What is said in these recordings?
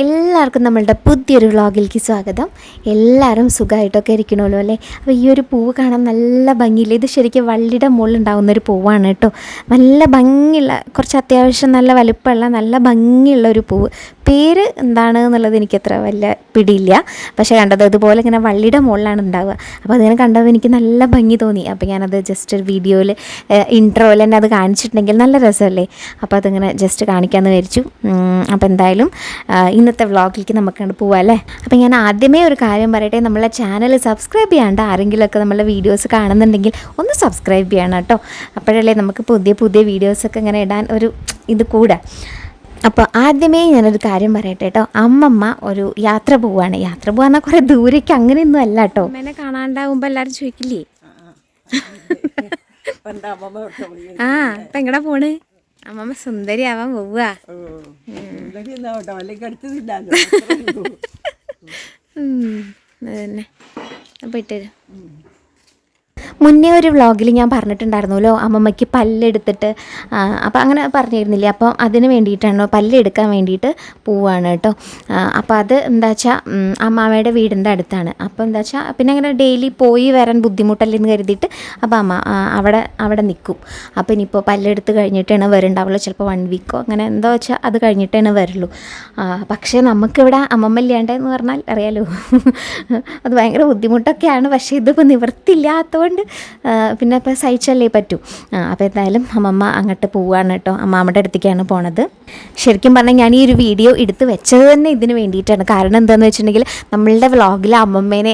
എല്ലാവർക്കും നമ്മളുടെ പുതിയൊരു വ്ളോഗിലേക്ക് സ്വാഗതം. എല്ലാവരും സുഖമായിട്ടൊക്കെ ഇരിക്കണമല്ലോ അല്ലേ? അപ്പോൾ ഈ ഒരു പൂവ് കാണാൻ നല്ല ഭംഗിയില്ല. ഇത് ശരിക്കും വള്ളിയുടെ മുകളിൽ ഉണ്ടാകുന്നൊരു പൂവാണ് കേട്ടോ. നല്ല ഭംഗിയുള്ള, കുറച്ച് അത്യാവശ്യം നല്ല വലുപ്പമുള്ള നല്ല ഭംഗിയുള്ള ഒരു പൂവ്. പേര് എന്താണ് എന്നുള്ളത് എനിക്കത്ര വലിയ പിടിയില്ല. പക്ഷേ കണ്ടത് ഇതുപോലെ ഇങ്ങനെ വള്ളിയുടെ മുകളിലാണ് ഉണ്ടാവുക. അപ്പോൾ അതിങ്ങനെ കണ്ടപ്പോൾ എനിക്ക് നല്ല ഭംഗി തോന്നി. അപ്പോൾ ഞാനത് ജസ്റ്റ് ഒരു വീഡിയോയിൽ ഇൻട്രോയിൽ തന്നെ അത് കാണിച്ചിട്ടുണ്ടെങ്കിൽ നല്ല രസമല്ലേ? അപ്പോൾ അതിങ്ങനെ ജസ്റ്റ് കാണിക്കാമെന്ന് വിചാരിച്ചു. അപ്പോൾ എന്തായാലും ഇന്നത്തെ വ്ളോഗിലേക്ക് നമുക്ക് കണ്ട് പോവാം അല്ലേ? അപ്പോൾ ഞാൻ ആദ്യമേ ഒരു കാര്യം പറയട്ടെ, നമ്മളെ ചാനൽ സബ്സ്ക്രൈബ് ചെയ്യാണ്ട് ആരെങ്കിലുമൊക്കെ നമ്മളെ വീഡിയോസ് കാണുന്നുണ്ടെങ്കിൽ ഒന്ന് സബ്സ്ക്രൈബ് ചെയ്യണം കേട്ടോ. അപ്പോഴല്ലേ നമുക്ക് പുതിയ പുതിയ വീഡിയോസൊക്കെ ഇങ്ങനെ ഇടാൻ ഒരു ഇത് കൂടാ. അപ്പോൾ ആദ്യമേ ഞാനൊരു കാര്യം പറയട്ടെ കേട്ടോ. അമ്മമ്മ ഒരു യാത്ര പോവാണ്. യാത്ര പോകാൻ കുറേ ദൂരേക്ക് അങ്ങനെയൊന്നും അല്ല കേട്ടോ. അമ്മേനെ കാണാണ്ടാവുമ്പോൾ എല്ലാവരും ചോദിക്കില്ലേ, ആ ഇപ്പം എങ്ങടാ പോണ്? അമ്മമ്മ സുന്ദരി ആവാൻ പോവുക. അതന്നെ അപ്പം ഇട്ടു. മുന്നേ ഒരു വ്ളോഗിൽ ഞാൻ പറഞ്ഞിട്ടുണ്ടായിരുന്നല്ലോ, അമ്മമ്മയ്ക്ക് പല്ലെടുത്തിട്ട്, അപ്പോൾ അങ്ങനെ പറഞ്ഞിരുന്നില്ലേ? അപ്പോൾ അതിന് വേണ്ടിയിട്ടാണോ, പല്ലെടുക്കാൻ വേണ്ടിയിട്ട് പോവുകയാണ് കേട്ടോ. അപ്പോൾ അത് എന്താ വെച്ചാൽ അമ്മാമ്മയുടെ വീടിൻ്റെ അടുത്താണ്. അപ്പോൾ എന്താ വെച്ചാൽ പിന്നെ അങ്ങനെ ഡെയിലി പോയി വരാൻ ബുദ്ധിമുട്ടല്ലെന്ന് കരുതിയിട്ട് അപ്പോൾ അമ്മ അവിടെ നിൽക്കും. അപ്പോൾ ഇനിയിപ്പോൾ പല്ലെടുത്ത് കഴിഞ്ഞിട്ടാണ് വരുന്നുണ്ടാവുള്ളൂ. ചിലപ്പോൾ 1 വീക്കോ അങ്ങനെ എന്താ വെച്ചാൽ അത് കഴിഞ്ഞിട്ടാണ് വരുള്ളൂ. പക്ഷേ നമുക്കിവിടെ അമ്മമ്മ ഇല്ലാണ്ടെന്ന് പറഞ്ഞാൽ അറിയാലോ, അത് ഭയങ്കര ബുദ്ധിമുട്ടൊക്കെയാണ്. പക്ഷേ ഇതിപ്പോൾ നിവൃത്തിയില്ലാത്തതുകൊണ്ട് പിന്നെ ഇപ്പോൾ സഹിച്ചല്ലേ പറ്റൂ. അപ്പോൾ എന്തായാലും അമ്മമ്മ അങ്ങോട്ട് പോവുകയാണ് കേട്ടോ. അമ്മാമ്മയുടെ അടുത്തേക്കാണ് പോണത്. ശരിക്കും പറഞ്ഞാൽ ഞാൻ ഈ ഒരു വീഡിയോ എടുത്ത് വെച്ചത് തന്നെ ഇതിന് വേണ്ടിയിട്ടാണ്. കാരണം എന്താണെന്ന് വെച്ചിട്ടുണ്ടെങ്കിൽ നമ്മളുടെ വ്ളോഗിൽ അമ്മമ്മേനെ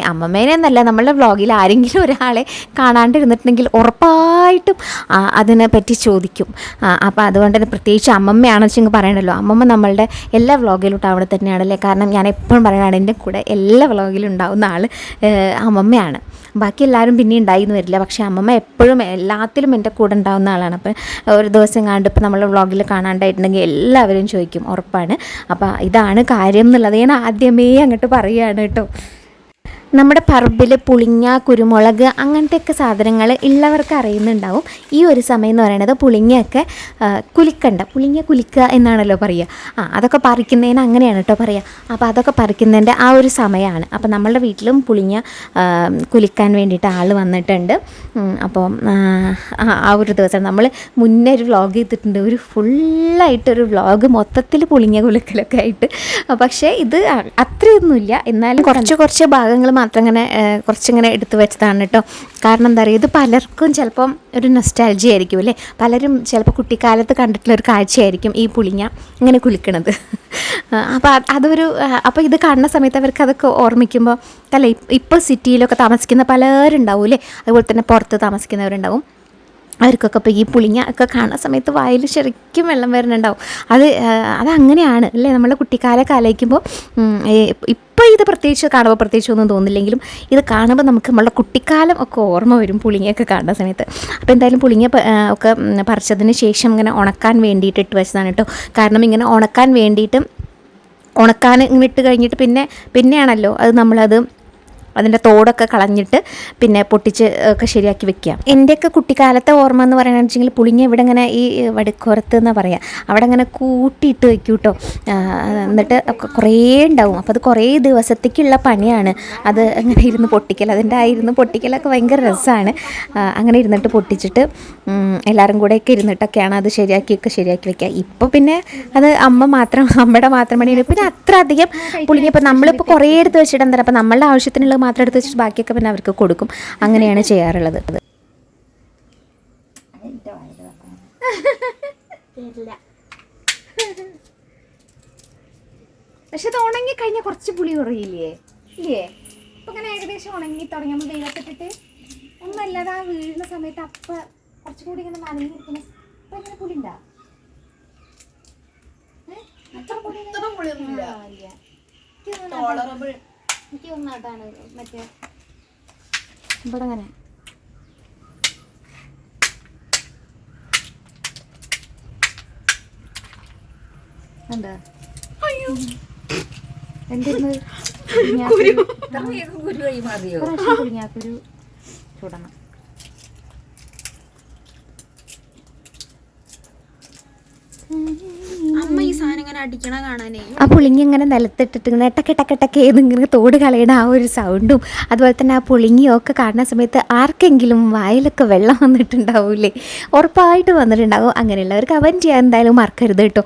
എന്നല്ല, നമ്മളുടെ വ്ളോഗിൽ ആരെങ്കിലും ഒരാളെ കാണാണ്ടിരുന്നിട്ടുണ്ടെങ്കിൽ ഉറപ്പായിട്ടും അതിനെ പറ്റി ചോദിക്കും. അപ്പോൾ അതുകൊണ്ട് തന്നെ പ്രത്യേകിച്ച് അമ്മമ്മയാണെന്ന് വെച്ചെങ്കിൽ പറയണല്ലോ, അമ്മമ്മ നമ്മളുടെ എല്ലാ വ്ളോഗിലും അവിടെ തന്നെയാണല്ലേ. കാരണം ഞാൻ എപ്പോഴും പറയുകയാണ്, എൻ്റെ കൂടെ എല്ലാ വ്ളോഗിലും ഉണ്ടാവുന്ന ആൾ അമ്മമ്മയാണ്. ബാക്കി എല്ലാവരും പിന്നെ ഉണ്ടായിന്ന് വരില്ല, പക്ഷേ അമ്മമ്മ എപ്പോഴും എല്ലാത്തിലും എൻ്റെ കൂടെ ഉണ്ടാകുന്ന ആളാണ്. അപ്പം ഒരു ദിവസം കണ്ട് ഇപ്പോൾ നമ്മൾ വ്ളോഗിൽ കാണാണ്ടായിട്ടുണ്ടെങ്കിൽ എല്ലാവരും ചോദിക്കും, ഉറപ്പാണ്. അപ്പോൾ ഇതാണ് കാര്യം എന്നുള്ളത് ഞാൻ ആദ്യമേ അങ്ങോട്ട് പറയുകയാണ് കേട്ടോ. നമ്മുടെ പറമ്പിൽ പുളിങ്ങ, കുരുമുളക് അങ്ങനത്തെയൊക്കെ സാധനങ്ങൾ ഉള്ളവർക്ക് അറിയുന്നുണ്ടാവും. ഈ ഒരു സമയം എന്ന് പറയുന്നത് പുളിങ്ങയൊക്കെ പുളിങ്ങ കുലിക്കുക എന്നാണല്ലോ പറയുക. അതൊക്കെ പറിക്കുന്നതിന് അങ്ങനെയാണ് കേട്ടോ പറയുക. അപ്പോൾ അതൊക്കെ പറിക്കുന്നതിൻ്റെ ആ ഒരു സമയമാണ്. അപ്പോൾ നമ്മളുടെ വീട്ടിലും പുളിങ്ങ കുലിക്കാൻ വേണ്ടിയിട്ട് ആൾ വന്നിട്ടുണ്ട്. അപ്പോൾ ആ ഒരു ദിവസം നമ്മൾ മുന്നേ ഒരു വ്ളോഗ് ചെയ്തിട്ടുണ്ട്, ഒരു ഫുള്ളായിട്ടൊരു വ്ളോഗ് മൊത്തത്തിൽ പുളിങ്ങ കുലിക്കലൊക്കെ ആയിട്ട്. പക്ഷേ ഇത് അത്രയൊന്നുമില്ല, എന്നാലും കുറച്ച് ഭാഗങ്ങൾ മാത്രം ഇങ്ങനെ കുറച്ചിങ്ങനെ എടുത്തു വെച്ചതാണ് കേട്ടോ. കാരണം എന്താ പറയുക, ഇത് പലർക്കും ചിലപ്പം ഒരു നൊസ്റ്റാൾജി ആയിരിക്കും അല്ലേ. പലരും ചിലപ്പോൾ കുട്ടിക്കാലത്ത് കണ്ടിട്ടുള്ളൊരു കാഴ്ചയായിരിക്കും ഈ പുളിങ്ങ ഇങ്ങനെ കുലിക്കണത്. അപ്പോൾ ഇത് കാണുന്ന സമയത്ത് അവർക്ക് അതൊക്കെ ഓർമ്മിക്കുമ്പോൾ അല്ലേ, ഇപ്പോൾ സിറ്റിയിലൊക്കെ താമസിക്കുന്ന പലരുണ്ടാവും അല്ലേ, അതുപോലെ തന്നെ പുറത്ത് താമസിക്കുന്നവരുണ്ടാവും. അവർക്കൊക്കെ ഇപ്പോൾ ഈ പുളിങ്ങ ഒക്കെ കാണുന്ന സമയത്ത് വായിൽ ശരിക്കും വെള്ളം വരുന്നുണ്ടാവും. അതങ്ങനെയാണ് അല്ലേ. നമ്മളെ കുട്ടിക്കാലമൊക്കെ ആലോചിക്കുമ്പോൾ ഇപ്പോൾ ഇത് പ്രത്യേകിച്ച് ഒന്നും തോന്നില്ലെങ്കിലും ഇത് കാണുമ്പോൾ നമുക്ക് നമ്മളുടെ കുട്ടിക്കാലം ഒക്കെ ഓർമ്മ വരും, പുളിങ്ങയൊക്കെ കാണുന്ന സമയത്ത്. അപ്പോൾ എന്തായാലും പുളിങ്ങ ഒക്കെ പറിച്ചതിന് ശേഷം ഇങ്ങനെ ഉണക്കാൻ വേണ്ടിയിട്ട് ഇട്ട് വെച്ചതാണ് കേട്ടോ. കാരണം ഇങ്ങനെ ഉണക്കാൻ ഇങ്ങനെ ഇട്ട് കഴിഞ്ഞിട്ട് പിന്നെയാണല്ലോ അത് നമ്മളത് അതിൻ്റെ തോടൊക്കെ കളഞ്ഞിട്ട് പിന്നെ പൊട്ടിച്ച് ഒക്കെ ശരിയാക്കി വെക്കുക. എൻ്റെയൊക്കെ കുട്ടിക്കാലത്തെ ഓർമ്മ എന്ന് പറയുകയാണെന്ന് വെച്ചെങ്കിൽ പുളിങ്ങ ഇവിടെ ഇങ്ങനെ ഈ വടിക്കുറത്ത് എന്നാണ് പറയുക, അവിടെ ഇങ്ങനെ കൂട്ടിയിട്ട് വയ്ക്കും കേട്ടോ. എന്നിട്ട് കുറേ ഉണ്ടാവും. അപ്പോൾ അത് കുറേ ദിവസത്തേക്കുള്ള പണിയാണ്. അത് അങ്ങനെ ഇരുന്ന് പൊട്ടിക്കലൊക്കെ ഭയങ്കര രസമാണ്. അങ്ങനെ ഇരുന്നിട്ട് പൊട്ടിച്ചിട്ട് എല്ലാവരും കൂടെയൊക്കെ ഇരുന്നിട്ടൊക്കെയാണ് അത് ശരിയാക്കി വെക്കുക. ഇപ്പോൾ പിന്നെ അത് അമ്മയുടെ മാത്രം പണിയാണ്. പിന്നെ അത്ര അധികം പുളിങ്ങ ഇപ്പോൾ നമ്മളിപ്പോൾ കുറേ എടുത്ത് വെച്ചിട്ട് എന്താ, അപ്പോൾ നമ്മളുടെ ആവശ്യത്തിനുള്ള മാത്രം എടുത്ത് വെച്ചിട്ട് ബാക്കിയൊക്കെ പിന്നെ അവർക്ക് കൊടുക്കും. അങ്ങനെയാണ് ചെയ്യാറുള്ളത്. പക്ഷെ അത് ഉണങ്ങി കഴിഞ്ഞാൽ കുറച്ച് പുളി കുറയില്ലേ? ഇല്ലേ? ഇപ്പം ഇങ്ങനെ ഏകദേശം ഉണങ്ങി തുടങ്ങി നമ്മൾ വെയിലത്തിട്ടിട്ട് ഒന്നല്ലാതെ ആ വീഴുന്ന സമയത്ത് അപ്പം കുറച്ചും കൂടി ഇങ്ങനെ നനഞ്ഞിരിക്കുന്ന അപ്പം ഇങ്ങനെ പുളി ഉണ്ടാ എനിക്ക് ഒന്നാട്ടാണ് മറ്റേ ഇവിടെ അങ്ങനെ എന്താ എന്തായിരുന്നു പുളിങ്ങാക്കുരു ചൂടണം. അമ്മ ഈ സാധനം ഇങ്ങനെ അടിക്കണ കാണാനേ. ആ പുളിങ്ങി ഇങ്ങനെ നിലത്തിട്ടിട്ട് ഇങ്ങനെ ടക്കട്ടക്കട്ടക്കെ ഇങ്ങനെ തോട് കളയണ ആ ഒരു സൗണ്ടും അതുപോലെ തന്നെ ആ പുളിങ്ങിയൊക്കെ കാണുന്ന സമയത്ത് ആർക്കെങ്കിലും വായിലൊക്കെ വെള്ളം വന്നിട്ടുണ്ടാവൂലേ? ഉറപ്പായിട്ട് വന്നിട്ടുണ്ടാവും. അങ്ങനെയുള്ളവർ കമൻറ്റ് ചെയ്യാൻ എന്തായാലും മറക്കരുത് കേട്ടോ.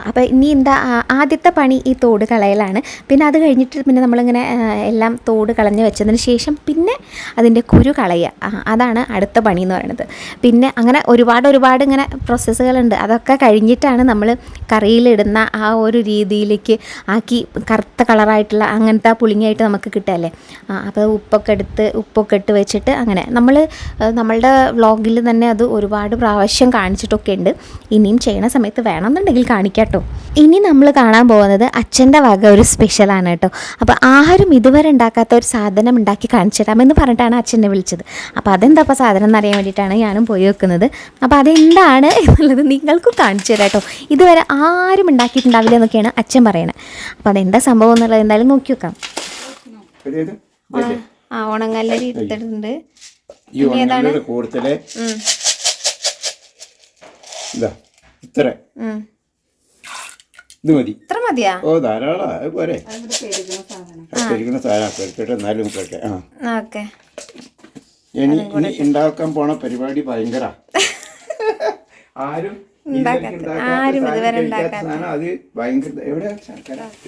അപ്പോൾ ഇനി എന്താ ആദ്യത്തെ പണി ഈ തോട് കളയലാണ്. പിന്നെ അത് കഴിഞ്ഞിട്ട് പിന്നെ നമ്മളിങ്ങനെ എല്ലാം തോട് കളഞ്ഞ് വെച്ചതിന് ശേഷം പിന്നെ അതിൻ്റെ കുരു കളയുക, അതാണ് അടുത്ത പണി എന്ന് പറയുന്നത്. പിന്നെ അങ്ങനെ ഒരുപാട് ഇങ്ങനെ പ്രോസസ്സുകളുണ്ട്. അതൊക്കെ കഴിഞ്ഞിട്ടാണ് നമ്മൾ കറിയിലിടുന്ന ആ ഒരു രീതിയിലേക്ക് ആക്കി കറുത്ത കളറായിട്ടുള്ള അങ്ങനത്തെ ആ പുളിങ്ങായിട്ട് നമുക്ക് കിട്ടുമല്ലേ. അപ്പോൾ ഉപ്പൊക്കെ ഇട്ട് വെച്ചിട്ട് അങ്ങനെ നമ്മളുടെ വ്ളോഗിൽ തന്നെ അത് ഒരുപാട് പ്രാവശ്യം കാണിച്ചിട്ടൊക്കെ ഉണ്ട്. ഇനിയും ചെയ്യണ സമയത്ത് വേണമെന്നുണ്ടെങ്കിൽ കാണിക്കാം കേട്ടോ. ഇനി നമ്മൾ കാണാൻ പോകുന്നത് അച്ഛൻ്റെ വക ഒരു സ്പെഷ്യലാണ് കേട്ടോ. അപ്പോൾ ആരും ഇതുവരെ ഉണ്ടാക്കാത്ത ഒരു സാധനം ഉണ്ടാക്കി കാണിച്ചു തരാമെന്ന് പറഞ്ഞിട്ടാണ് അച്ഛനെ വിളിച്ചത്. അപ്പോൾ അതെന്താ അപ്പോൾ സാധനം എന്നറിയാൻ വേണ്ടിയിട്ടാണ് ഞാനും പോയി വെക്കുന്നത്. അപ്പോൾ അതെന്താണ് എന്നുള്ളത് നിങ്ങൾക്കും കാണിച്ചു തരാം കേട്ടോ. ഇതുവരെ ആരും ഉണ്ടാക്കിയിട്ടുണ്ടാവില്ല എന്നൊക്കെയാണ് അച്ഛൻ പറയണത്. അപ്പോൾ അതെന്താ സംഭവം എന്നുള്ളത് എന്തായാലും നോക്കി വെക്കാം. ഉണങ്ങല്ലരി എടുത്തിട്ടുണ്ട്. ഇത്ര മതിയാ? ഓ ധാരാളം പോരെ. എന്നാലും ഓക്കെ. ഇനി ഉണ്ടാക്കാൻ പോണ പരിപാടി ഭയങ്കര ആരും ഇതുവരെ അത് ഭയങ്കര. എവിടെ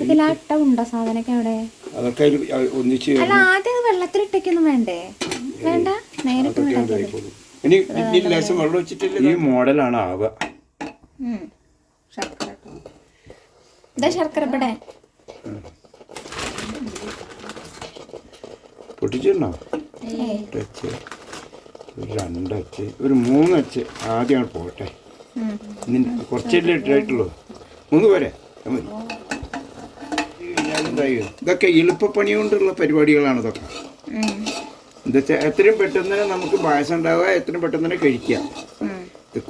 ഇതിലാട്ടമുണ്ടോ സാധനമൊക്കെ? എവിടെ അതൊക്കെ ഒന്നിച്ച് ആദ്യം വെള്ളത്തിലിട്ടൊന്നും വേണ്ടേ? വേണ്ട, നേരിട്ട് ഇനി ലേശം വെള്ളം വെച്ചിട്ടില്ല. ഈ മോഡലാണ് ആവുക. ശർക്കര പൊട്ടിച്ചിട്ടുണ്ടോ? ഒരു 2 അച്ച്, ഒരു 3 അച്ച് ആദ്യം പോട്ടെ. കുറച്ചല്ലേ ഇട്ടായിട്ടുള്ളൂ. 3 പോരെ മതി. ഇതൊക്കെ എളുപ്പപ്പണി കൊണ്ടുള്ള പരിപാടികളാണ് ഇതൊക്കെ. എന്താ വെച്ചാൽ എത്രയും പെട്ടെന്ന് തന്നെ നമുക്ക് പായസം ഉണ്ടാവുക, എത്രയും പെട്ടെന്ന് തന്നെ കഴിക്കുക.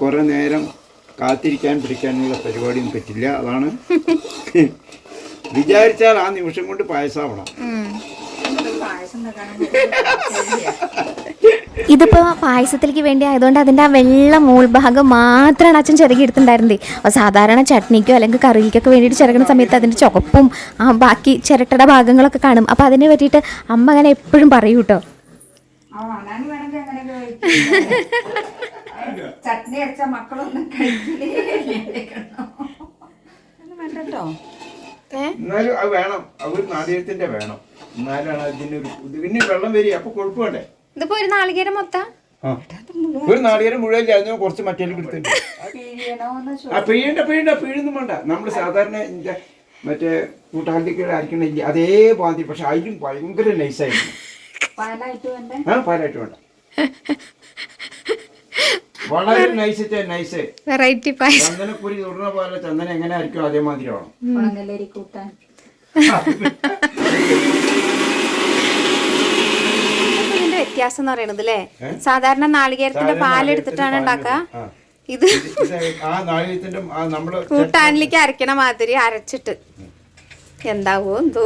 കുറേ നേരം കാത്തിരിക്കാൻ പിടിക്കാനുള്ള പരിപാടിയൊന്നും പറ്റില്ല. അതാണ് വിചാരിച്ചാൽ ആ നിമിഷം കൊണ്ട് പായസമാവണം. ഇതിപ്പോൾ പായസത്തിലേക്ക് വേണ്ടി ആയതുകൊണ്ട് അതിൻ്റെ ആ വെള്ള മൂൾഭാഗം മാത്രമാണ് അച്ഛൻ ചിരകി എടുത്തിട്ടുണ്ടായിരുന്നത്. അപ്പോൾ സാധാരണ ചട്നിക്കോ അല്ലെങ്കിൽ കറിയിലേക്കൊക്കെ വേണ്ടിയിട്ട് ചിരകുന്ന സമയത്ത് അതിൻ്റെ ചുവപ്പും ആ ബാക്കി ചിരട്ടയുടെ ഭാഗങ്ങളൊക്കെ കാണും. അപ്പോൾ അതിനെ പറ്റിയിട്ട് അമ്മ അങ്ങനെ എപ്പോഴും പറയൂ കേട്ടോ. ചട്നി അരച്ച മക്കളൊന്നും എന്നാലും അത് വേണം. അവർ നാളികേരത്തിന്റെ വേണം, എന്നാലാണ് അതിന്റെ ഒരു പിന്നെ വെള്ളം വരിക. അപ്പൊ കുഴപ്പമുണ്ടേ. ഇതിപ്പോ ഒരു നാളികേരം മൊത്തം, ഒരു നാളികേരം മുഴുവൻ അതിന് കുറച്ച് മറ്റേ എടുത്തിട്ടുണ്ട്. പിഴയൊന്നും വേണ്ട. നമ്മൾ സാധാരണ മറ്റേ കൂട്ടാണ്ടിക്ക് അരക്കണില്ല അതേ പാതി, പക്ഷെ അതിലും ഭയങ്കര നൈസായിരുന്നു. പാലായിട്ട് വേണ്ട, വളരെ നൈസ് വെറൈറ്റി പായസം. ചന്ദനക്കുരി തൊടുന്ന പോലെ ചന്ദനം എങ്ങനെ ആയിരിക്കും അതേമാതിരി വേണം. ഇതിന്റെ വ്യത്യാസം എന്ന് പറയുന്നത് അല്ലേ, സാധാരണ നാളികേരത്തിന്റെ പാലെടുത്തിട്ടാണ് ഉണ്ടാക്കുക. ഇത് കൂട്ടാനിലേക്ക് അരക്കണ മാതിരി അരച്ചിട്ട് എന്താവോ എന്തോ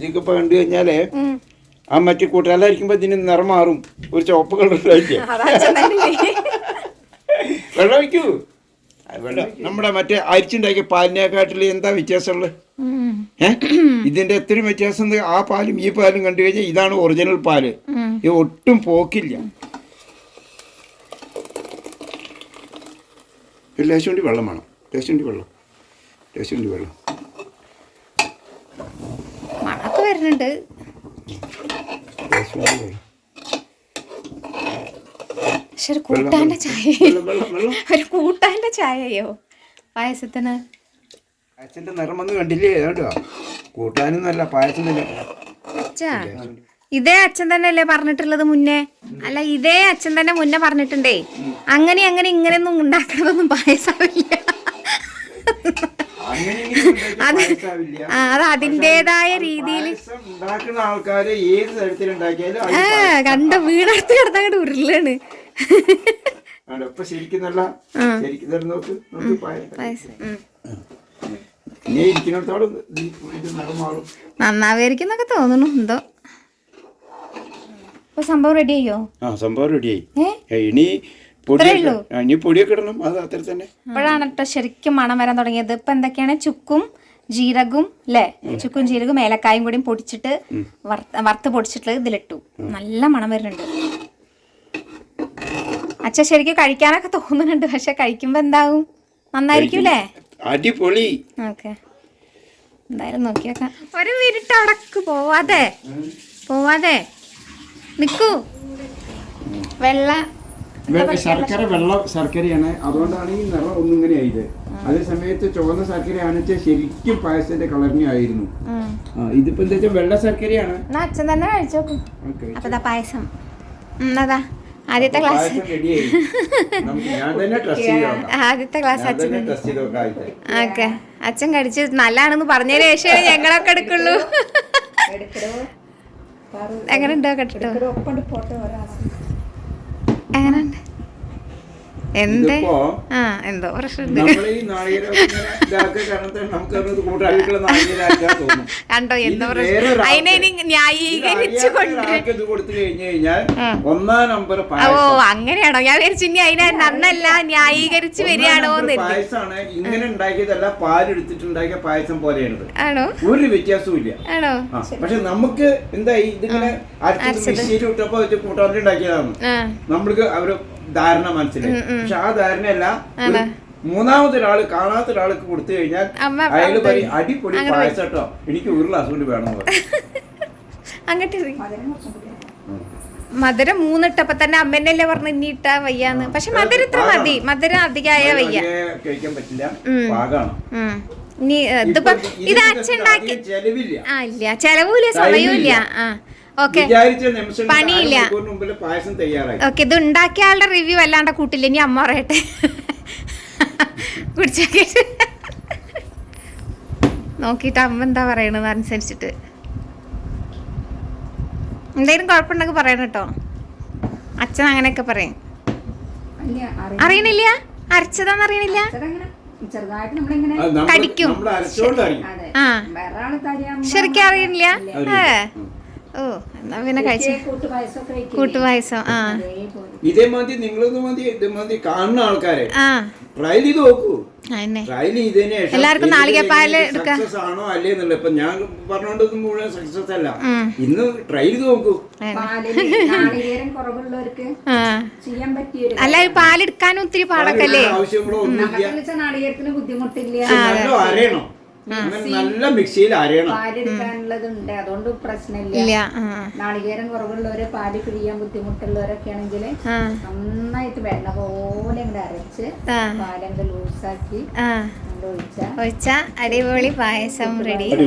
ഇതിപ്പോ കണ്ടു കഴിഞ്ഞാലേ ആ മറ്റേ കൂട്ടാലായിരിക്കുമ്പോ ഇതിന് നിറം മാറും. ഒരു ചുവപ്പ് കളർ വെള്ളം ഒഴിക്കൂ. നമ്മുടെ മറ്റേ അരിച്ചുണ്ടാക്കിയ പാലിനെക്കാട്ടിൽ എന്താ വ്യത്യാസമുള്ളത്? ഇതിന്റെ എത്രയും വ്യത്യാസം. ആ പാലും ഈ പാലും കണ്ടു കഴിഞ്ഞാൽ ഇതാണ് ഒറിജിനൽ പാല്. ഇത് ഒട്ടും പോക്കില്ല. ലേശം വേണ്ടി വെള്ളം വേണം. ലേശം വേണ്ടി വെള്ളം മണക്ക് വരുന്നുണ്ട്. പക്ഷെ ഒരു കൂട്ടാന്റെ ചായയോ പായസത്തിന്? പായസത്തിന്റെ നിറം വന്ന് കണ്ടില്ലേ? കേട്ടോ, കൂട്ടാനൊന്നല്ല പായസം തന്നെ. ഇതേ അച്ഛൻ തന്നെ അല്ലേ പറഞ്ഞിട്ടുള്ളത് മുന്നേ? അല്ല, ഇതേ അച്ഛൻ തന്നെ മുന്നേ പറഞ്ഞിട്ടുണ്ടേ അങ്ങനെ ഇങ്ങനെയൊന്നും ഉണ്ടാക്കണതൊന്നും പായസമില്ല. അത് അതിൻ്റെതായ രീതിയിൽ ആൾക്കാര് ഏത് തരത്തിലുണ്ടാക്കിയാലും കണ്ട വീടടുത്ത് കിടന്നങ്ങോട്ട് ഉരുളാണ്. നന്നാവായിരിക്കുന്നൊക്കെ തോന്നുന്നു. എന്തോ ഇപ്പൊ സംഭവം റെഡി ആയോ? സംഭവം റെഡിയായി. ഇനി ഉള്ളൂ. ഇനി പൊടിയൊക്കെ ഇടണം, അത് അത്ര തന്നെ. ഇപ്പോഴാണ് കേട്ടോ ശരിക്കും മണം വരാൻ തുടങ്ങിയത്. ഇപ്പൊ എന്തൊക്കെയാണ് ചുക്കും ജീരകവും അല്ലേ, ചുക്കും ജീരകവും ഏലക്കായും കൂടി പൊടിച്ചിട്ട് വറുത്ത് പൊടിച്ചിട്ട് ഇതിലിട്ടു. നല്ല മണം വരുന്നുണ്ട്. അച്ഛൻ ശരിക്കും കഴിക്കാനൊക്കെ തോന്നുന്നുണ്ട്, പക്ഷെ കഴിക്കുമ്പോ എന്താവും, നന്നായിരിക്കും അല്ലേ? അടിപൊളി. ഓക്കെ, എന്തായാലും നോക്കിയൊക്കെ. ഒരു മിനിറ്റ് അടക്ക് പോവാതെ നിക്കൂ. ശർക്കര വെള്ള ശർക്കരയാണ്, അതുകൊണ്ടാണ് ഈ നിറം ഒന്നിങ്ങനെ ആയത്. അതേ സമയത്ത് ചുവന്ന ശർക്കര ആണെന്ന് ശരിക്കും പായസത്തിന്റെ കളറിനെ ആയിരുന്നു. ഇതിപ്പോ എന്താ വെച്ചാൽ വെള്ള ശർക്കരയാണ്. അച്ഛൻ തന്നെ കഴിച്ചോക്കും. അപ്പൊ പായസം അതാ ആദ്യത്തെ ക്ലാസ്, ആദ്യത്തെ ക്ലാസ് അച്ഛൻ. ഓക്കെ, അച്ഛൻ കഴിച്ച് നല്ലതാണെന്ന് പറഞ്ഞതിന് ശേഷം ഞങ്ങളൊക്കെ എടുക്കുള്ളൂ. എങ്ങനെ ഉണ്ടോ കേട്ടോ? എങ്ങനെയുണ്ട്? എന്ത് എന്തോ പ്രശ്നമുണ്ട് കണ്ടോ, എന്തോ പ്രശ്നം. അതിനെ ന്യായീകരിച്ചു ഓ അങ്ങനെയാണോ? ഞാൻ വിചാരിച്ചു ഇനി അതിനെ നന്നല്ല ന്യായീകരിച്ച് വരികയാണോ എന്ന്. ഇങ്ങനെ ഉണ്ടാക്കിയതല്ല, പാലെടുത്തിട്ടുണ്ടാക്കിയ പായസം പോലെയാണ്. ആണോ? ഒരു വ്യത്യാസവും ഇല്ല. ആണോ? പക്ഷെ നമുക്ക് എന്തായി ഇതിങ്ങനെ കൂട്ടാൻ ഉണ്ടാക്കിയതാണ്. നമ്മൾക്ക് അവര് ധാരണ മനസ്സിലായി. പക്ഷെ ആ ധാരണയല്ല, മൂന്നാമതൊരാള് കാണാത്ത ഒരാൾക്ക് കൊടുത്തു കഴിഞ്ഞാൽ അയാൾ പറയും അടിപൊളി പായസം കേട്ടോ, എനിക്ക് ഒരു ഗ്ലാസ് കൊണ്ട് വേണം. അങ്ങോട്ട് മധുരം 3 ഇട്ടപ്പോ തന്നെ അമ്മേനല്ലേ പറഞ്ഞു ഇനി ഇട്ടാ വയ്യാന്ന്. പക്ഷെ മധുരം ഇത്ര മതി, മധുരം അധികമായ വയ്യ, കഴിക്കാൻ പറ്റില്ല, പാകാണ്. ഇനി ഇതിപ്പോ ഇത് അച്ഛൻ ഉണ്ടാക്കി ഇല്ല, ചെലവുമില്ല, സമയമില്ല. ഓക്കെ, പണിയില്ല. ഓക്കെ, ഇത് ഉണ്ടാക്കിയ ആളുടെ റിവ്യൂ അല്ലാണ്ട് കൂട്ടില്ല. ഇനി അമ്മ പറയട്ടെ, കുടിച്ചോക്കെ നോക്കിട്ട് അമ്മ എന്താ പറയണത് അനുസരിച്ചിട്ട്. എന്തെങ്കിലും കുഴപ്പമുണ്ടെങ്കിൽ പറയണം കേട്ടോ. അച്ഛൻ അങ്ങനെയൊക്കെ പറയും. അറിയണില്ല, അരച്ചതാന്ന് അറിയണില്ല, കടിക്കും. ശരിക്കും അറിയണില്ല. ഓ, എന്നാ പിന്നെ കഴിച്ച കൂട്ടുപായസം. ഇതേമാതിരി നിങ്ങളൊന്നും കാണുന്ന ആൾക്കാരെ ട്രയൽ ചെയ്ത് നോക്കൂ. ട്രയൽ ചെയ്തതിന് ശേഷം എല്ലാവർക്കും നാളികേപ്പാല് സക്സസ് ആണോ അല്ലേന്നുള്ളത് ഇപ്പൊ ഞാൻ പറഞ്ഞോണ്ടൊന്നും മുഴുവൻ സക്സസ് അല്ല. ഇന്ന് ട്രൈ ചെയ്ത് നോക്കൂ. അല്ല, പാലെടുക്കാനും ഒത്തിരി പാടൊക്കെ ആവശ്യങ്ങളോ ഒന്നുമില്ല. അറിയണം, നല്ല മിക്സിയിൽ അരയണം. പാലെടുക്കാനുള്ളതുണ്ട്, അതുകൊണ്ട് പ്രശ്നമില്ല. നാളികേരം കുറവുള്ളവര്, പാല് പിഴിയാൻ ബുദ്ധിമുട്ടുള്ളവരൊക്കെ ആണെങ്കിൽ നന്നായിട്ട് വെണ്ണ പോലെ ഇങ്ങോട്ട് അരച്ച് പാലങ്ങ് ലൂസാക്കി ഒഴിച്ച അടിപൊളി പായസം റെഡി. ഒരു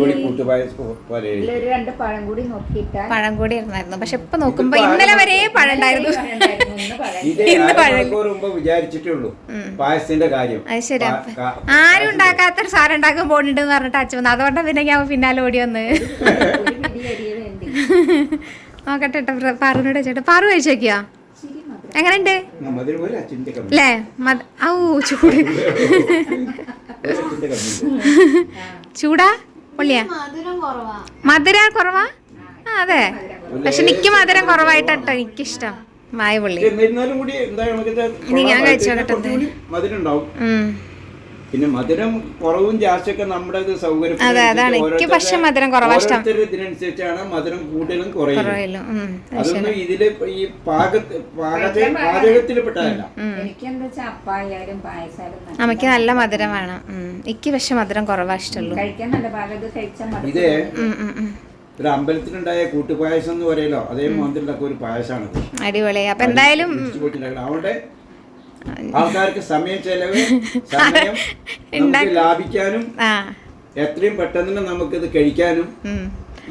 2 പഴം കൂടി നോക്കിയിട്ടാൽ പഴം കൂടി ഇരുന്നായിരുന്നു. പക്ഷെ ഇപ്പൊ നോക്കുമ്പോ ഇന്നലെ വരെ പഴം ഉണ്ടായിരുന്നു. വിചാരിച്ചിട്ടുള്ളൂ പായസത്തിന്റെ കാര്യം. അത് ശരി, ആരും ഉണ്ടാക്കാത്ത സാധനം ഉണ്ടാക്കാൻ പോണിണ്ടെന്ന് പറഞ്ഞിട്ട് അച്ഛൻ വന്നു. അതുകൊണ്ടാണ് പിന്നെ ഞാൻ പിന്നാലെ ഓടി വന്ന്. നോക്കട്ടെ പാറുനോട് ചേട്ടാ, പാറു കഴിച്ചു നോക്കിയാ എങ്ങനെയുണ്ട് അല്ലേ? ഔ ചൂട്, ചൂടാ പൊള്ളിയാ? മധുരം കുറവാ? അതെ, പക്ഷെ എനിക്ക് മധുരം കുറവായിട്ടോ എനിക്കിഷ്ടം. മായ പൊള്ളി ഞാൻ കഴിച്ചോട്ടെ. പിന്നെ മധുരം കുറവും ജാസ്തിയൊക്കെ നമ്മുടെ സൗകര്യം. അതെ, അതാണ് എനിക്ക് പക്ഷെ മധുരം കുറവാ ഇഷ്ടം. ഇതിനനുസരിച്ചാണ് മധുരം കൂടുതലും കുറയിലും. അതൊന്നും ഇതില് ഈ പാചകത്തിൽ പെട്ടതല്ല. അമ്മക്ക് നല്ല മധുരം വേണം. എനിക്ക് പക്ഷെ മധുരം കുറവാ ഇഷ്ടമുള്ളൂ. ഇതേ ഒരു അമ്പലത്തിലുണ്ടായ കൂട്ടുപായസം എന്ന് പറയലോ, അതേ മാതിരിലൊക്കെ ഒരു പായസമാണത്. അടിപൊളി. അപ്പൊ എന്തായാലും അവിടെ ആൾക്കാർക്ക് സമയം ചെലവ്, സമയം ലാഭിക്കാനും എത്രയും പെട്ടെന്ന് നമുക്കിത് കഴിക്കാനും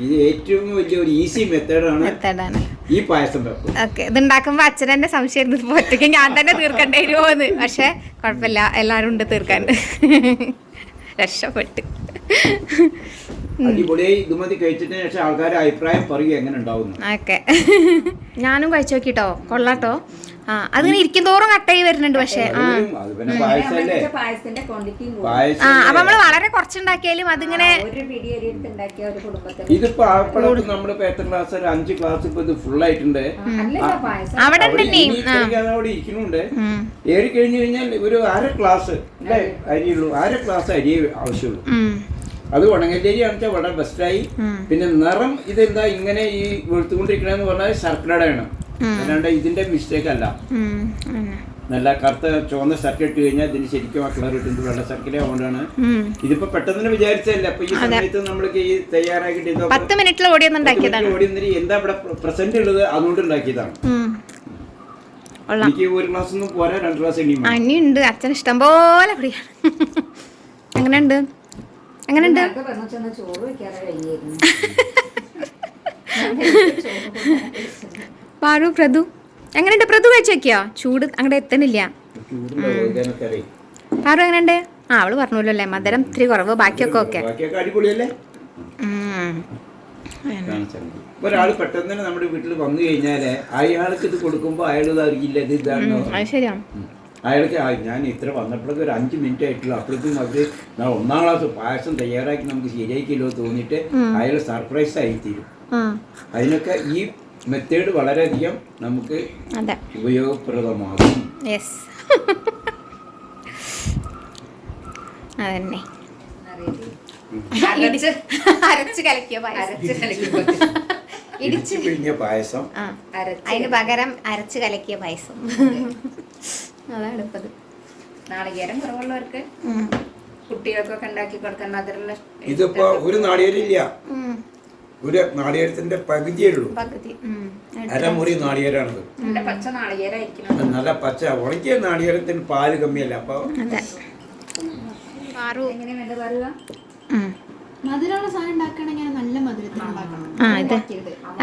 ഇത് ഏറ്റവും വലിയ ഒരു ഈസി മെത്തേഡാണ് ഈ പായസം വെപ്പ്. ഓക്കെ, ഇത് ഉണ്ടാക്കുമ്പോ അച്ഛൻ തന്നെ സംശയം ഒറ്റയ്ക്ക് ഞാൻ തന്നെ തീർക്കണ്ടേ വരുമോന്ന്. പക്ഷെ കുഴപ്പമില്ല, എല്ലാരും ഉണ്ട് തീർക്കാൻ. രക്ഷപ്പെട്ട്. അടിപൊളിയായി. ഇതുമതി കഴിച്ചതിന് ശേഷം ആൾക്കാരുടെ അഭിപ്രായം പറയുക എങ്ങനെ ഉണ്ടാവും. ഓക്കെ, ഞാനും കഴിച്ചു നോക്കിട്ടോ, കൊള്ളാട്ടോ. ആ അതിങ്ങനെ ഇരിക്കും തോറും കട്ടായി വരുന്നുണ്ട്. പക്ഷെ അത് പിന്നെ പായസല്ലേ, പായസത്തിന്റെ ക്വാണ്ടിറ്റിയും പായസം. അപ്പൊ നമ്മള് വളരെ കുറച്ചുണ്ടാക്കിയാലും അതിങ്ങനെ ഒരു പിടി അരി എടുത്ത് ഉണ്ടാക്കിയ ഒരു കുടുംബത്തിൽ ഇതിപ്പോ ആപ്പിളൊക്കെ നമ്മളിപ്പോ എത്ര ഗ്ലാസ്, ഒരു 5 ഗ്ലാസ് ഇപ്പൊ ഇത് ഫുൾ ആയിട്ടുണ്ട്. പായസം അവിടെ അവിടെ ഇരിക്കുന്നുണ്ട്. ഏറി കഴിഞ്ഞു കഴിഞ്ഞാൽ ഒരു 1/2 ഗ്ലാസ് അല്ലേ അരിയുള്ളൂ, 1/2 ഗ്ലാസ് അരി ആവശ്യമുള്ളൂ. അത് ഉണങ്ങല്ലരി ആണെച്ചാൽ വളരെ ബെസ്റ്റായി. പിന്നെ നിറം ഇതെന്താ ഇങ്ങനെ ഈ വെളുത്തുകൊണ്ടിരിക്കണെന്ന് പറഞ്ഞാൽ ശർക്കരയുടെ ആണ്, അല്ലാണ്ട് ഇതിന്റെ മിസ്റ്റേക്ക് അല്ല. നല്ല കറുത്ത ചുവന്ന ശർക്കര ഇട്ട് കഴിഞ്ഞാൽ ഇതിന് ശരിക്കും ആ കളർ കിട്ടുന്നത് വെള്ള ശർക്കര ആവുകൊണ്ടാണ്. ഇതിപ്പോ പെട്ടെന്ന് വിചാരിച്ചല്ല, അപ്പൊ ഈ സമയത്ത് നമ്മൾക്ക് ഈ തയ്യാറാക്കിട്ട് 10 മിനിറ്റിൽ ഓടി എന്താ ഇവിടെ പ്രസന്റ് ഉള്ളത് അതുകൊണ്ട് ഉണ്ടാക്കിയതാണ്. എനിക്ക് 1 ഗ്ലാസ് ഒന്നും പോരാ, 2 ഗ്ലാസ് അനിയുണ്ട്. അച്ഛൻ ഇഷ്ടം പോലെ കുടിയാണ്. എങ്ങനെയുണ്ട് എങ്ങനെയുണ്ട് ചോറ് വെക്കാതെ കഴിഞ്ഞായിരുന്നു. പാറു പ്രതു എങ്ങനെയുണ്ട്? പ്രതു കഴിച്ചു വെക്കോ? ചൂട് അങ്ങോട്ട് എത്തണില്ല. പാറു എങ്ങനെയുണ്ട്? ആ അവള് പറഞ്ഞല്ലോ അല്ലേ, മധുരം ഇത്തിരി കുറവ്, ബാക്കിയൊക്കെ ഓക്കെ. അടിപൊളിയല്ലേ? ഒരാൾ പെട്ടെന്ന് തന്നെ നമ്മുടെ വീട്ടിൽ വന്നു കഴിഞ്ഞാല് അയാൾക്ക് ഇത് കൊടുക്കുമ്പോ അയാൾ അറിയില്ല ഇത് ഇതാണോ. ശരിയാ. അയാൾക്ക് ഞാൻ ഇത്ര വന്നപ്പോഴൊക്കെ ഒരു 5 മിനിറ്റ് ആയിട്ടുള്ളൂ, അപ്പോഴേക്കും അവര് 1 ഗ്ലാസ് പായസം തയ്യാറാക്കി നമുക്ക് ശരിയാക്കിയല്ലോ തോന്നിയിട്ട് അയാൾ സർപ്രൈസ് ആയി തീരും. അതിനൊക്കെ ഈ മെത്തേഡ് വളരെയധികം നമുക്ക് ഉപയോഗപ്രദമാകും. അതന്നെ ഇടിച്ചു പിഴിഞ്ഞ പായസം, അതിന് പകരം അരച്ച് കലക്കിയ പായസം. അതാണ് ഇപ്പത്. നാളികേരം കുറവുള്ളവർക്ക് കുട്ടികൾക്കൊക്കെ ഉണ്ടാക്കി കൊടുക്കാൻ മധുരമുള്ള. ഇതിപ്പോ ഒരു നാളികേരില്ല, ഒരു നാളികേരത്തിന്റെ പകുതിയേ ഉള്ളൂ, അരമുറി നാളികേരാണത്. പച്ച നാളികേരായിരിക്കും, നല്ല പച്ച ഉണക്കിയ നാളികേരത്തിന് പാല് കമ്മിയല്ല. അപ്പൊ മധുരമുള്ള സാധനം ഉണ്ടാക്കണമെങ്കിൽ നല്ല മധുരത്തിൽ ഉണ്ടാക്കണം.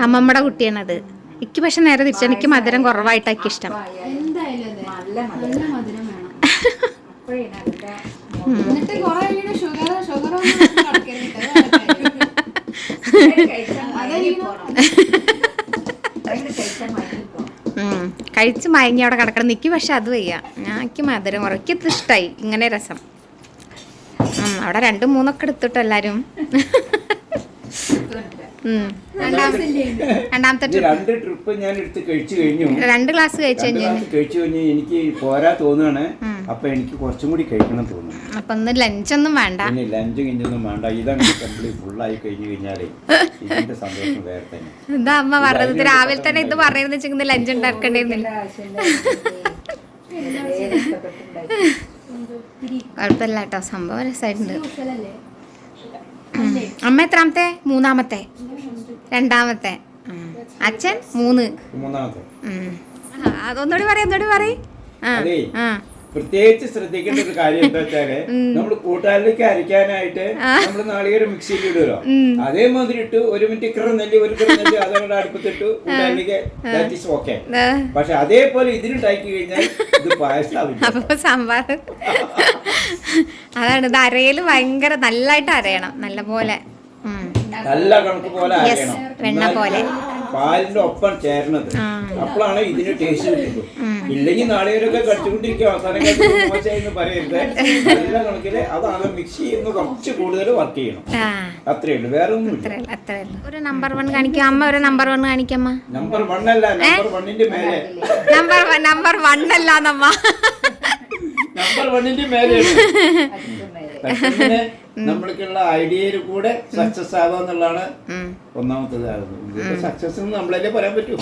അമ്മമ്മയുടെ കുട്ടിയാണത്. എനിക്ക് പക്ഷെ നേരെ തിരിച്ചു, എനിക്ക് മധുരം കുറവായിട്ടാക്കി ഇഷ്ടം. എന്തായാലും അതെ, നല്ല മധുരം വേണം. എന്നിട്ട് കുറെ ഷുഗർ കഴിച്ച് മയങ്ങി അവിടെ കിടക്കണം. നിൽക്കി പക്ഷെ അത് വയ്യ. എനിക്ക് മധുരം കുറയ്ക്ക് ഇഷ്ടമായി ഇങ്ങനെ രസം. അവിടെ 2-3 എടുത്തിട്ട് എല്ലാരും. രണ്ടാമത്തെ ട്രിപ്പ് ഞാൻ എടുത്ത് കഴിച്ചു കഴിഞ്ഞു. 2 ഗ്ലാസ് കഴിച്ചു കഴിഞ്ഞു. എനിക്ക് പോരാ തോന്നുകയാണ്. അപ്പൊ എനിക്ക് കുറച്ചും കൂടി കഴിക്കണം തോന്നുന്നു. അപ്പൊ ഇന്ന് ലഞ്ചൊന്നും വേണ്ട, ലഞ്ച് കഴിഞ്ഞൊന്നും വേണ്ട. ഇതാണ് കംപ്ലീറ്റ് ഫുള്ളായി കഴിഞ്ഞു കഴിഞ്ഞാലേ ഇതിന്റെ സന്തോഷം വേറെ തന്നെ. എന്താ അമ്മ പറഞ്ഞത്? രാവിലെ തന്നെ ഇത് പറയുന്നത് വെച്ചിട്ട് ലഞ്ച് ഉണ്ടാക്കേണ്ടിയിരുന്നില്ല. കുഴപ്പമില്ല കേട്ടോ, സംഭവം രസമായിട്ടുണ്ട്. അമ്മ എത്രാമത്തെ? 3-മത്തെ, 2-മത്തെ. അച്ഛൻ 3. അതൊന്നുകൂടി പറയും. പ്രത്യേകിച്ച് ശ്രദ്ധിക്കേണ്ട ഒരു കാര്യം എന്താ വെച്ചാല്, നമ്മള് കൂട്ടാനിലേക്ക് അരയ്ക്കാനായിട്ട് നമ്മള് നാളികേരം മിക്സിയിൽ ഇടുമല്ലോ, അതേമാതിരി ഇട്ട് 1 മിനിറ്റ് നെല്ല് അതോടെ അടുപ്പത്തിട്ടു കൂട്ടാനിലേക്ക് ഓക്കെ. പക്ഷെ അതേപോലെ ഇതിനുണ്ടാക്കി കഴിഞ്ഞാൽ ഇത് പായസം. സാമ്പാർ അതാണ്. ഇത് അരയില് ഭയങ്കര നല്ലതായിട്ട് അരയണം, നല്ല പോലെ, നല്ല കണക്ക് പോലെ അരയണം, വെണ്ണ പോലെ പാലിന്റെ ഒപ്പം ചേരണത്. അപ്പോഴാണ് ഇതിന് ടേസ്റ്റ് കിട്ടുന്നത്. ഇല്ലെങ്കിൽ നാളികേരൊക്കെ കടിച്ചുകൊണ്ടിരിക്കുക, അവസാനം മോശമായെന്ന് പറയരുത്. നല്ല കണക്കില് അതാണ് മിക്സി എന്ന് കുറച്ച് കൂടുതൽ വർക്ക് ചെയ്യണം. അത്രേ ഉള്ളൂ, വേറെ ഒന്നും ഇല്ല. ഒരു നമ്പർ 1 കാണിക്കാം അമ്മ, ഒരു നമ്പർ 1 കാണിക്കമ്മ. നമ്പർ 1 അല്ല, നമ്പർ 1ന്റെ മേലെ. നമ്പർ 1 അല്ലാന്നമ്മ, നമ്പർ 1ന്റെ മേലെയാണ്. നമ്മൾക്കുള്ള ഐഡിയയിൽ കൂടെ സക്സസ് ആവാന്നുള്ളതാണ് ഒന്നാമത്തത്. സക്സസ് നമ്മളല്ലേ പറയാൻ പറ്റൂ.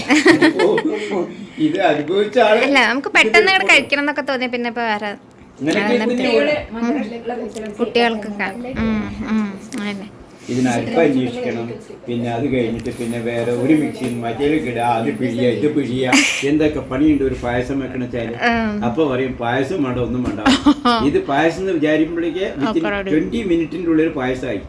ഇത് അനുഭവിച്ച ആളല്ല, നമുക്ക് പെട്ടെന്ന് കഴിക്കണം എന്നൊക്കെ തോന്നിയ പിന്നെ ഇപ്പൊ വേറെ കുട്ടികൾക്കൊക്കെ ഇതിനല്പം അന്വേഷിക്കണം. പിന്നെ അത് കഴിഞ്ഞിട്ട് പിന്നെ വേറെ ഒരു മിക്സിയിൽ മറ്റേക്ക് ഇടുക, അത് പിഴിയുക, ഇത് പിഴിയുക, എന്തൊക്കെ പണിയുണ്ട് ഒരു പായസം വെക്കണ വെച്ചാല്. അപ്പൊ പറയും പായസം വേണ്ട, ഒന്നും വേണ്ട. ഇത് പായസം എന്ന് വിചാരിക്കുമ്പോഴേക്ക് 20 മിനിറ്റിന്റെ ഉള്ളിൽ പായസമായി.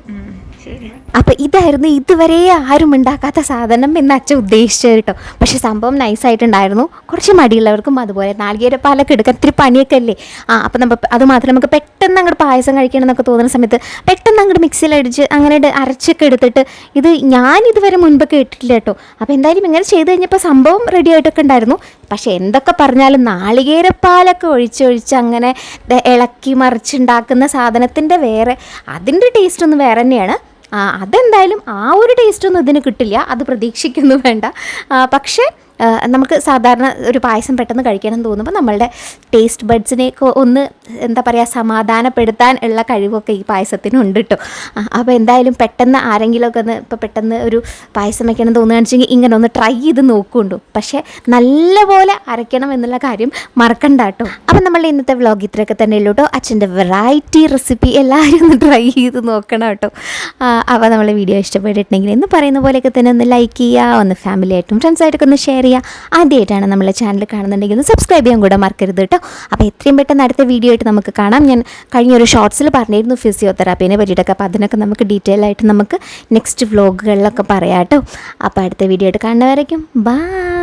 അപ്പോൾ ഇതായിരുന്നു ഇതുവരെ ആരും ഉണ്ടാക്കാത്ത സാധനം എന്ന് അച്ഛൻ ഉദ്ദേശിച്ചത് കേട്ടോ. പക്ഷെ സംഭവം നൈസായിട്ടുണ്ടായിരുന്നു. കുറച്ച് മടിയുള്ളവർക്കും അതുപോലെ നാളികേരപ്പാലൊക്കെ എടുക്കാൻ ഇത്തിരി പണിയൊക്കെ അല്ലേ. അപ്പോൾ നമ്മൾ അത് മാത്രമല്ല, നമുക്ക് പെട്ടെന്ന് അങ്ങോട്ട് പായസം കഴിക്കണം എന്നൊക്കെ തോന്നുന്ന സമയത്ത് പെട്ടെന്ന് അങ്ങോട്ട് മിക്സിയിലടിച്ച് അങ്ങനെ അരച്ചൊക്കെ എടുത്തിട്ട് ഇത് ഞാൻ ഇതുവരെ മുൻപ് കേട്ടിട്ടില്ല കേട്ടോ. അപ്പോൾ എന്തായാലും ഇങ്ങനെ ചെയ്ത് കഴിഞ്ഞപ്പോൾ സംഭവം റെഡി ആയിട്ടൊക്കെ ഉണ്ടായിരുന്നു. പക്ഷേ എന്തൊക്കെ പറഞ്ഞാലും നാളികേരപ്പാലൊക്കെ ഒഴിച്ച് അങ്ങനെ ഇളക്കി മറിച്ചുണ്ടാക്കുന്ന സാധനത്തിൻ്റെ വേറെ അതിൻ്റെ ടേസ്റ്റ് ഒന്ന് വേറെ തന്നെയാണ്. അതെന്തായാലും ആ ഒരു ടേസ്റ്റൊന്നും ഇതിന് കിട്ടില്ല, അത് പ്രതീക്ഷിക്കൊന്നും വേണ്ട. പക്ഷേ നമുക്ക് സാധാരണ ഒരു പായസം പെട്ടെന്ന് കഴിക്കണം തോന്നുമ്പോൾ നമ്മളുടെ ടേസ്റ്റ് ബഡ്സിനെ ഒന്ന് എന്താ പറയുക സമാധാനപ്പെടുത്താൻ ഉള്ള കഴിവൊക്കെ ഈ പായസത്തിനുണ്ട് കേട്ടോ. അപ്പോൾ എന്തായാലും പെട്ടെന്ന് ആരെങ്കിലുമൊക്കെ ഒന്ന് ഇപ്പോൾ പെട്ടെന്ന് ഒരു പായസം വയ്ക്കണം തോന്നുകയാണെന്ന് വെച്ചെങ്കിൽ ഇങ്ങനെ ഒന്ന് ട്രൈ ചെയ്ത് നോക്കുന്നുണ്ടോ. പക്ഷേ നല്ലപോലെ അരയ്ക്കണം എന്നുള്ള കാര്യം മറക്കണ്ട കേട്ടോ. അപ്പം നമ്മളുടെ ഇന്നത്തെ വ്ളോഗ് ഇത്രയൊക്കെ തന്നെ ഉള്ളൂ കേട്ടോ. അച്ഛൻ്റെ വെറൈറ്റി റെസിപ്പി എല്ലാവരും ഒന്ന് ട്രൈ ചെയ്ത് നോക്കണം കേട്ടോ. അപ്പോൾ നമ്മളെ വീഡിയോ ഇഷ്ടപ്പെട്ടിട്ടുണ്ടെങ്കിൽ എന്ന് പറയുന്ന പോലെയൊക്കെ തന്നെ ഒന്ന് ലൈക്ക് ചെയ്യുക, ഒന്ന് ഫാമിലിയായിട്ടും ഫ്രണ്ട്സായിട്ടൊക്കെ ഒന്ന് ഷെയർ ചെയ്യുക. ആദ്യമായിട്ടാണ് നമ്മളെ ചാനൽ കാണുന്നുണ്ടെങ്കിൽ ഒന്ന് സബ്സ്ക്രൈബ് ചെയ്യാൻ കൂടെ മറക്കരുത് കേട്ടോ. അപ്പോൾ എത്രയും പെട്ടെന്ന് അടുത്ത വീഡിയോ ആയിട്ട് നമുക്ക് കാണാം. ഞാൻ കഴിഞ്ഞൊരു ഷോർട്സിൽ പറഞ്ഞിരുന്നു ഫിസിയോതെറാപ്പീനെ പറ്റിയിട്ടൊക്കെ. അപ്പോൾ അതിനൊക്കെ നമുക്ക് ഡീറ്റെയിൽ ആയിട്ട് നമുക്ക് നെക്സ്റ്റ് വ്ളോഗുകളിലൊക്കെ പറയാം കേട്ടോ. അപ്പോൾ അടുത്ത വീഡിയോ ആയിട്ട് കാണുന്നവരേക്കും ബൈ.